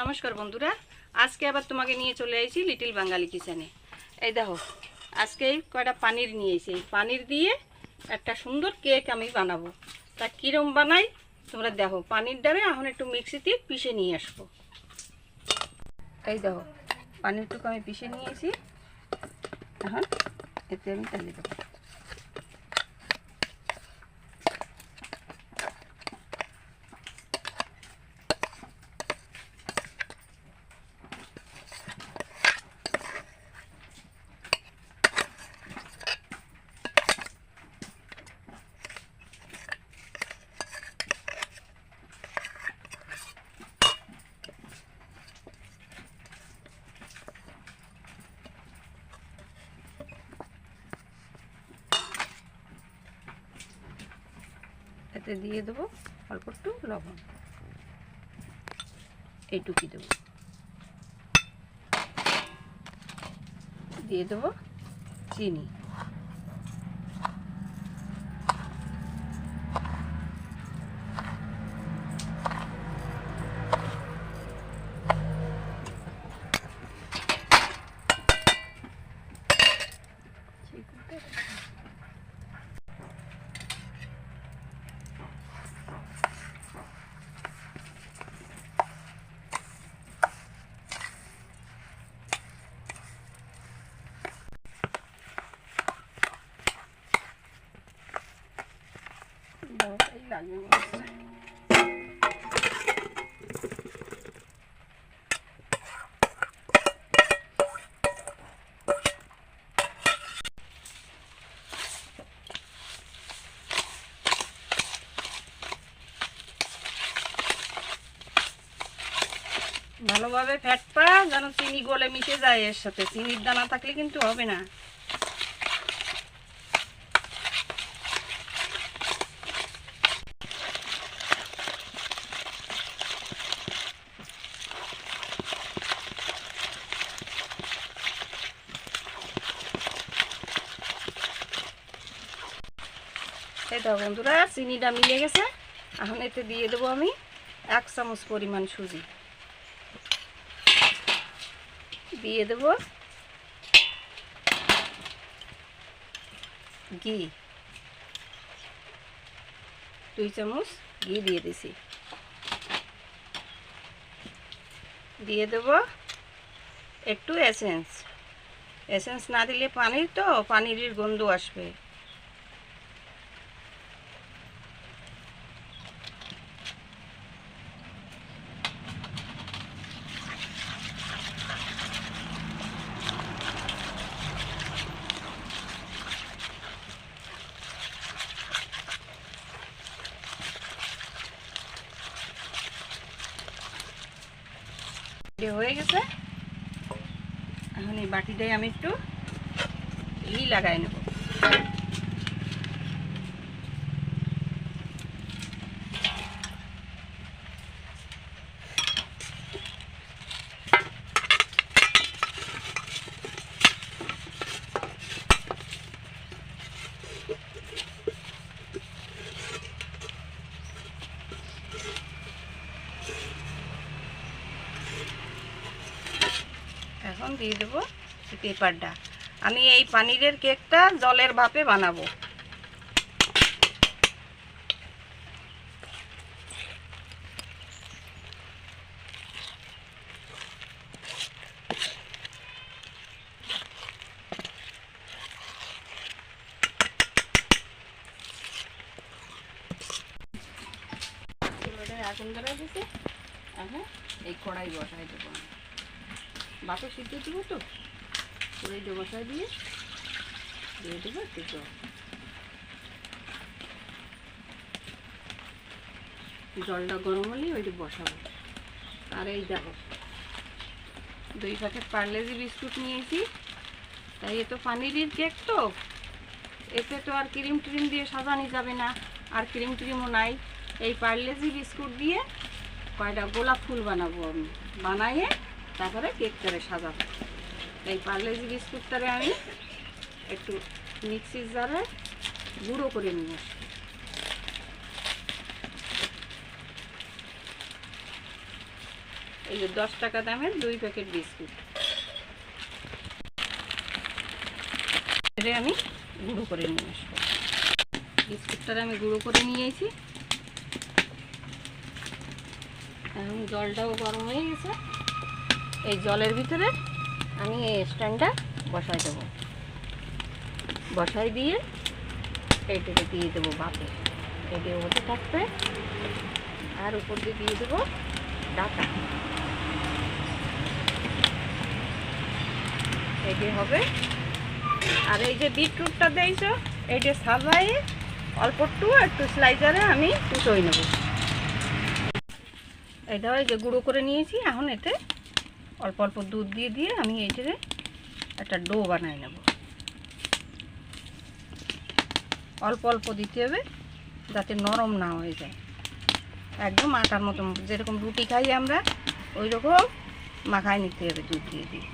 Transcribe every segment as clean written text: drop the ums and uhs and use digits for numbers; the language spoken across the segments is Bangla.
নমস্কার বন্ধুরা, আজকে আবার তোমাকে নিয়ে চলে আইছি লিটল বাঙালি কিচেনে। এই দেখো, আজকে কয়টা পানির নিয়ে এসেছি। এই পানির দিয়ে একটা সুন্দর কেক আমি বানাবো। তা কীরকম বানাই তোমরা দেখো। পানির ডালে এখন একটু মিক্সিতে পিষে নিয়ে আসবো। এই দেখো, পানিরটুকু আমি পিষে নিয়েছি। এখন এতে আমি ঢেলে দেবো। এতে দিয়ে দেবো অল্প একটু লবণ, এইটুকুই দেবো। দিয়ে দেবো চিনি, ভালোভাবে ফ্যাটপা যেন চিনি গলে মিশে যায় এর সাথে। চিনির দানা থাকলে কিন্তু হবে না। এই তো বন্ধুরা, চিনিটা মিলে গেছে। এখন এতে দিয়ে দেবো আমি 1 চামচ পরিমাণ সুজি, দিয়ে দেবো ঘি, 2 চামচ ঘি দিয়ে দিছি। দিয়ে দেবো একটু এসেন্স না দিলে পানির তো পানির গন্ধ আসবে। হয়ে গেছে। এখন এই বাটিটাই আমি একটু লাগাই নেব। এখন দিয়ে দেবো পেপারটা। আমি এই পানিরের কেকটা জলের ভাপে বানাবো। আগুন ধরে দিতে এখন এই কড়াই বসাই দেবো। ভাপে সিদ্ধ দেবো তো, কড়াইটা বসাই দিয়ে দেবো একটু জল। জলটা গরম হলে ওইটা বসাবো। আর এই দেখো, 2 প্যাকেট পার্লেজি বিস্কুট নিয়েছি। তাই এ তো পানিরের কেক, তো এতে তো আর ক্রিম ট্রিম দিয়ে সাজানো যাবে না, আর ক্রিম ট্রিমও নাই। এই পার্লেজি বিস্কুট দিয়ে কয়টা গোলাপ ফুল বানাবো আমি, বানাইয়ে তারপরে কেকটারে সাজাবো। এই পার্লেজি বিস্কুটটারে আমি একটু মিক্সির জারে গুঁড়ো করে নিয়ে আসি। এই যে 10 টাকা দামের 2 প্যাকেট বিস্কুট, এটা আমি গুঁড়ো করে নিয়ে আসবো। বিস্কুটটা আমি গুঁড়ো করে নিয়েছি। এখন জলটাও গরম হয়ে গেছে। এই জলের ভিতরে আমি এই স্ট্যান্ডটা বসাই দেবো। বসাই দিয়ে এইটাকে দিয়ে দেবো ভাপে, এটি হতে থাকবে। আর উপর দিয়ে দিয়ে দেবো ডাটা, এটি হবে। আর এই যে বিটরুটটা দিয়েছ, এইটা সাজাই অল্প একটু স্লাইসারে আমি কুচোই নেব। এটা এই যে গুঁড়ো করে নিয়েছি। এখন এতে অল্প অল্প দুধ দিয়ে দিয়ে আমি এইটারে একটা ডো বানাই নেব। অল্প অল্প দিতে হবে যাতে নরম না হয়ে যায়, একদম আটার মতো, যেরকম রুটি খাই আমরা ওই রকম মাখায় নিতে হবে দুধ দিয়ে দিয়ে।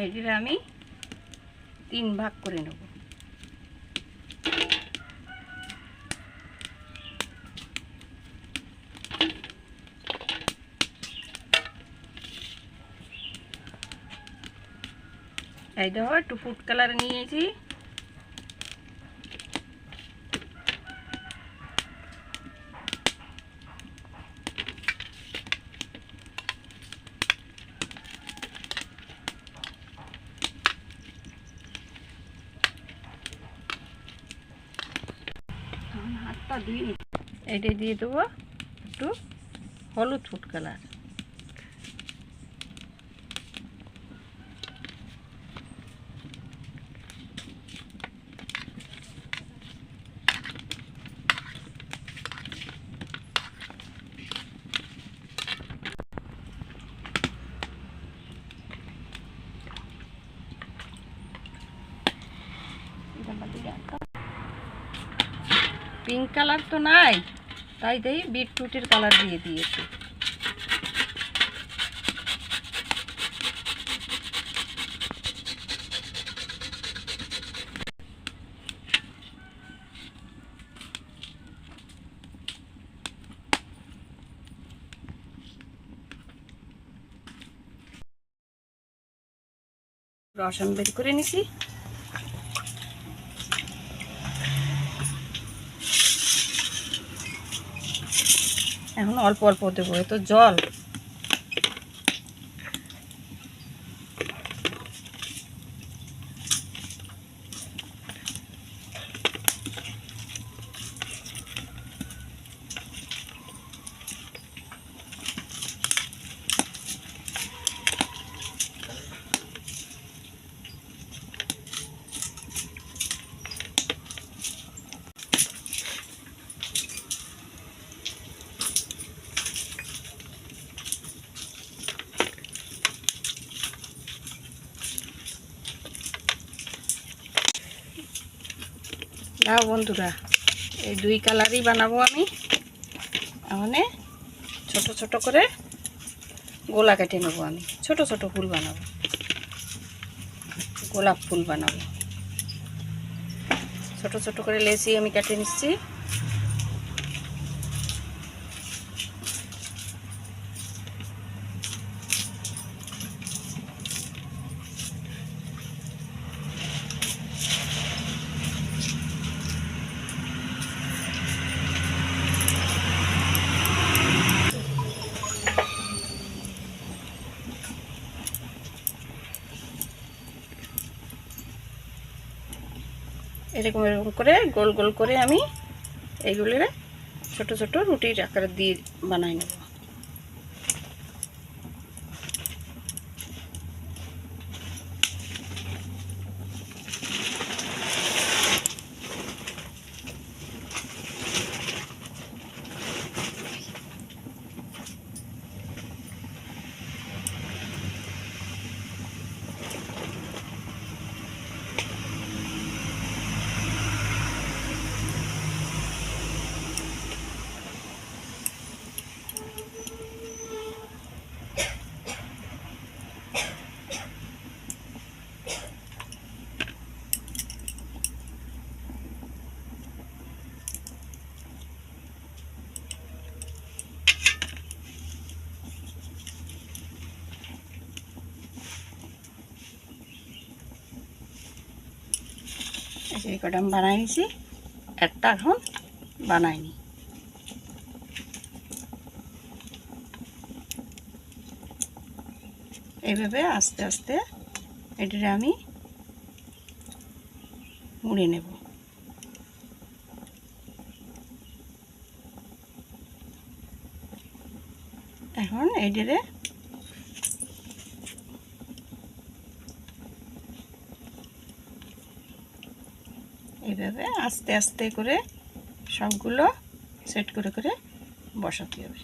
এইটা আমি 3 ভাগ করে নেব। এই দেখো একটু ফুড কালার নিয়েছি। হাতটা ধুয়ে এটা দিয়ে দেবো একটু হলুদ ফুড কালার। পিঙ্ক কালার তো নাই, তাই দেই বিটরুটের কালার দিয়ে দিয়েছি। রস আমি বের করে নিছি। এখন অল্প অল্প দেবো, এ তো জল। নাও বন্ধুরা, এই 2 কালারই বানাবো আমি। মানে ছোট ছোট করে গোলা কেটে নেবো। আমি ছোট ছোট ফুল বানাবো, গোলাপ ফুল বানাবো। ছোট ছোট করে লেচি আমি কেটে নিচ্ছি। এরকম এরকম করে গোল গোল করে আমি এইগুলো ছোট ছোট রুটির আকারে দিয়ে বানাই নেব। এই কটা আমি বানাই নিছি, একটা এখন বানাইনি। এইভাবে আস্তে আস্তে এটারে আমি মুড়ে নেব। এখন এইটারে এইভাবে আস্তে আস্তে করে সবগুলো সেট করে করে বসাতে হবে।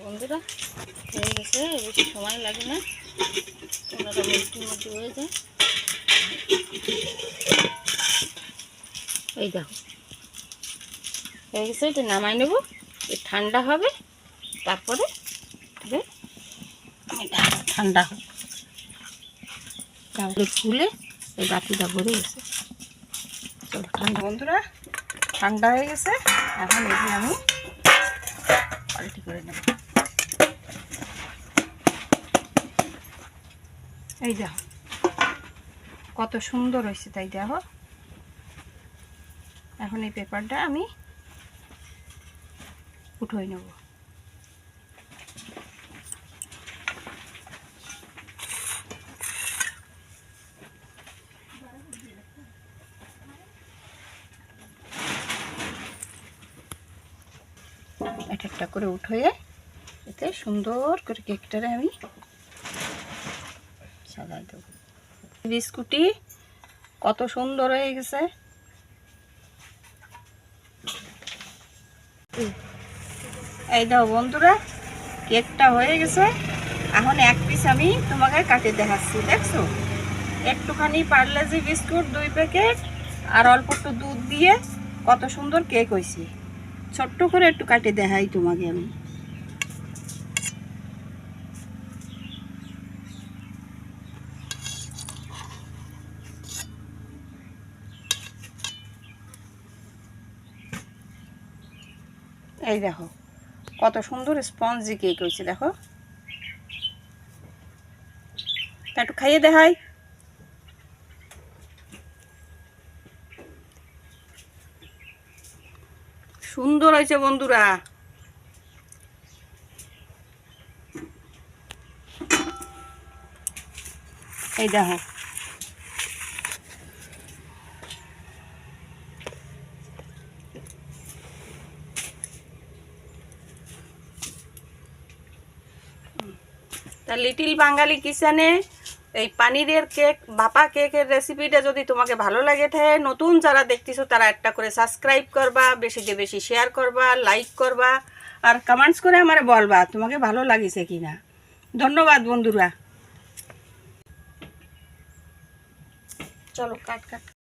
বন্ধুরা হয়ে গেছে, বেশি সময় লাগে না, 15 মিনিটের মধ্যে হয়ে যায়। এই দেখো হয়ে গেছে, এটা নামাই নেব, ঠান্ডা হবে, তারপরে ঠান্ডা হবে তাহলে ফুলে এই বাটিটা ভরে গেছে। ঠান্ডা বন্ধুরা ঠান্ডা হয়ে গেছে, এখন এটি আমি পাল্টি করে নেব। এই দেখো কত সুন্দর হয়েছে, তাই দেখো। এখন এই পেপারটা আমি উঠাই নেব। একটা একটা করে উঠিয়ে এতে সুন্দর করে কেকটারে আমি সাজাই দেব। বিস্কুটি কত সুন্দর হয়ে গেছে। এই দাও বন্ধুরা কেকটা হয়ে গেছে। এখন এক পিস আমি তোমাকে কাটে দেখাচ্ছি, দেখছো? একটুখানি পার্লেজি বিস্কুট 2 প্যাকেট আর অল্প একটু দুধ দিয়ে কত সুন্দর কেক হয়েছে। ছোট্ট করে একটু কাটে দেখাই তোমাকে আমি। এই দেখো কত সুন্দর স্পঞ্জি কেক হয়েছে, দেখো। তা একটু খাইয়ে দেখাই। সুন্দর হয়েছে বন্ধুরা। এই দেখো তা লিটিল বাঙালি কিচেনে এই পানিরের কেক, বাপা কেকের রেসিপিটা যদি তোমাকে ভালো লাগে থাকে, নতুন যারা দেখতেছো তারা একটা করে সাবস্ক্রাইব করবা, বেশি বেশি শেয়ার করবা, লাইক করবা, আর কমেন্টস করে আমারে বলবা তোমাকে ভালো লাগিছে কিনা। ধন্যবাদ বন্ধুরা। চলো কাট কাট।